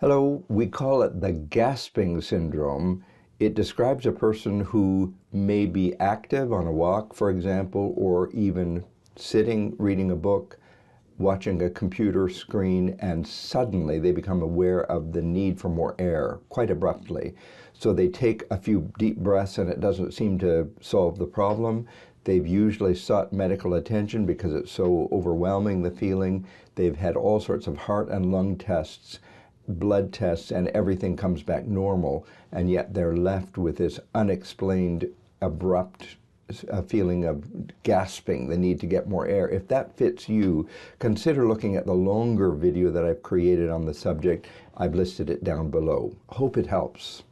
Hello, we call it the gasping syndrome. It describes a person who may be active on a walk, for example, or even sitting, reading a book, watching a computer screen, and suddenly they become aware of the need for more air quite abruptly. So they take a few deep breaths and it doesn't seem to solve the problem. They've usually sought medical attention because it's so overwhelming, the feeling. They've had all sorts of heart and lung tests, blood tests, and everything comes back normal, and yet they're left with this unexplained, abrupt feeling of gasping, the need to get more air. If that fits you, consider looking at the longer video that I've created on the subject. I've listed it down below. Hope it helps.